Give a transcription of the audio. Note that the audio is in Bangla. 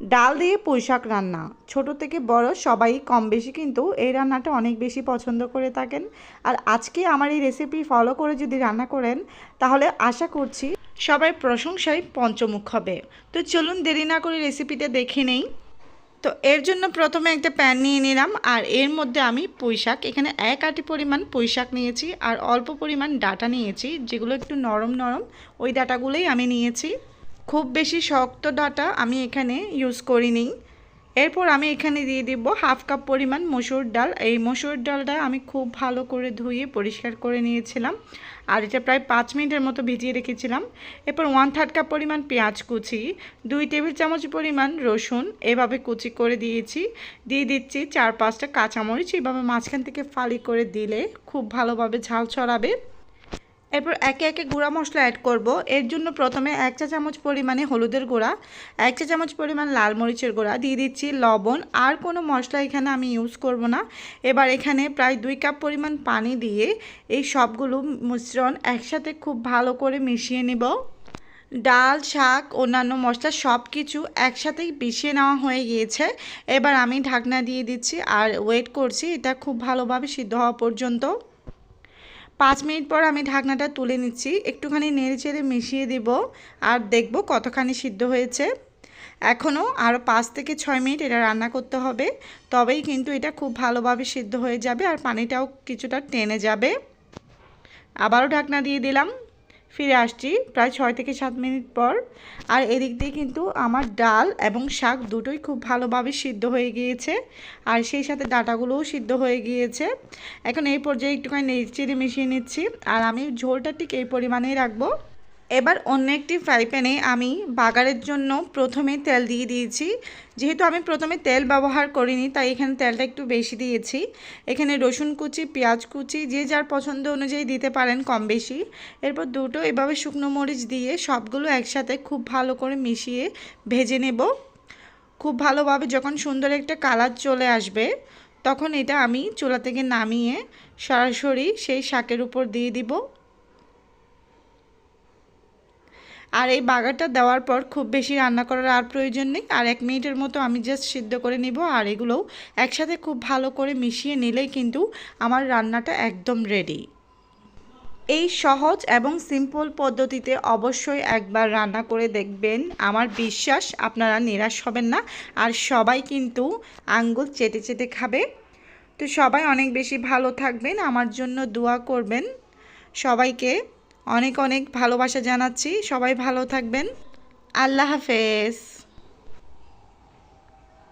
ডাল দিয়ে পুঁইশাক রান্না ছোট থেকে বড় সবাই কম বেশি কিন্তু এই রান্নাটা অনেক বেশি পছন্দ করে থাকেন। আর আজকে আমার এই রেসিপি ফলো করে যদি রান্না করেন তাহলে আশা করছি সবাই প্রশংসায় পঞ্চমুখ হবে। তো চলুন দেরি না করে রেসিপিটা দেখে নেই। তো এর জন্য প্রথমে একটা প্যান নিয়ে নিলাম আর এর মধ্যে আমি পুঁইশাক এখানে 1 আটি পরিমাণ পুঁইশাক নিয়েছি আর অল্প পরিমাণ ডাঁটা নিয়েছি, যেগুলো একটু নরম নরম ওই ডাঁটাগুলোই আমি নিয়েছি। খুব বেশি শক্ত ডাঁটা আমি এখানে ইউজ করিনি। এরপর আমি এখানে দিয়ে দিব হাফ কাপ পরিমাণ মসুর ডাল। এই মসুর ডালটা আমি খুব ভালো করে ধুয়ে পরিষ্কার করে নিয়েছিলাম আর এটা প্রায় 5 মিনিটের মতো ভিজিয়ে রেখেছিলাম। এরপর 1/3 কাপ পরিমাণ পেঁয়াজ কুচি, 2 টেবিল চামচ পরিমাণ রসুন এভাবে কুচি করে দিয়েছি। দিয়ে দিচ্ছি 4-5টা কাঁচামরিচ, এভাবে মাঝখান থেকে ফালি করে দিলে খুব ভালোভাবে ঝাল ছড়াবে। এরপর একে একে গুঁড়া মশলা অ্যাড করব। এর জন্য প্রথমে 1 চা চামচ পরিমাণে হলুদের গুঁড়া, 1 চা চামচ পরিমাণ লাল মরিচের গুঁড়া, দিয়ে দিচ্ছি লবণ। আর কোনো মশলা এখানে আমি ইউজ করব না। এবার এখানে প্রায় 2 কাপ পরিমাণ পানি দিয়ে এই সবগুলো মিশ্রণ একসাথে খুব ভালো করে মিশিয়ে নেব। ডাল, শাক, অন্যান্য মশলা সব কিছু একসাথেই মিশিয়ে নেওয়া হয়ে গিয়েছে। এবার আমি ঢাকনা দিয়ে দিচ্ছি আর ওয়েট করছি এটা খুব ভালোভাবে সিদ্ধ হওয়া পর্যন্ত। 5 মিনিট পর আমি ঢাকনাটা তুলে নিচ্ছি, একটুখানি নেড়েচেড়ে মিশিয়ে দিব আর দেখব কতখানি সিদ্ধ হয়েছে। এখনও আরও 5 থেকে 6 মিনিট এটা রান্না করতে হবে, তবেই কিন্তু এটা খুব ভালোভাবে সিদ্ধ হয়ে যাবে আর পানিটাও কিছুটা টেনে যাবে। আবারও ঢাকনা দিয়ে দিলাম, ফিরে আসছি প্রায় 6 থেকে 7 মিনিট পর। আর এদিক দিয়ে কিন্তু আমার ডাল এবং শাক দুটোই খুব ভালোভাবে সিদ্ধ হয়ে গিয়েছে আর সেই সাথে ডাঁটাগুলোও সিদ্ধ হয়ে গিয়েছে। এখন এই পর্যায়ে একটুখানি নেড়েচেড়ে মিশিয়ে নিচ্ছি আর আমি ঝোলটা ঠিক এই পরিমাণেই রাখবো। এবার অন্য একটি ফ্রাই প্যানে আমি বাগারের জন্য প্রথমে তেল দিয়ে দিয়েছি। যেহেতু আমি প্রথমে তেল ব্যবহার করিনি তাই এখানে তেলটা একটু বেশি দিয়েছি। এখানে রসুন কুচি, পেঁয়াজ কুচি যে যার পছন্দ অনুযায়ী দিতে পারেন কম বেশি। এরপর দুটো এভাবে শুকনো মরিচ দিয়ে সবগুলো একসাথে খুব ভালো করে মিশিয়ে ভেজে নেব। খুব ভালোভাবে যখন সুন্দর একটা কালার চলে আসবে তখন এটা আমি চুলা থেকে নামিয়ে সরাসরি সেই শাকের উপর দিয়ে দিব। আর এই বাগারটা দেওয়ার পর খুব বেশি রান্না করার আর প্রয়োজন নেই, আর 1 মিনিটের মতো আমি জাস্ট সিদ্ধ করে নিব। আর এগুলোও একসাথে খুব ভালো করে মিশিয়ে নিলেই কিন্তু আমার রান্নাটা একদম রেডি। এই সহজ এবং সিম্পল পদ্ধতিতে অবশ্যই একবার রান্না করে দেখবেন, আমার বিশ্বাস আপনারা নিরাশ হবেন না আর সবাই কিন্তু আঙ্গুল চেটে চেটে খাবে। তো সবাই অনেক বেশি ভালো থাকবেন, আমার জন্য দোয়া করবেন। সবাইকে অনেক অনেক ভালোবাসা জানাচ্ছি, সবাই ভালো থাকবেন। আল্লাহ হাফেজ।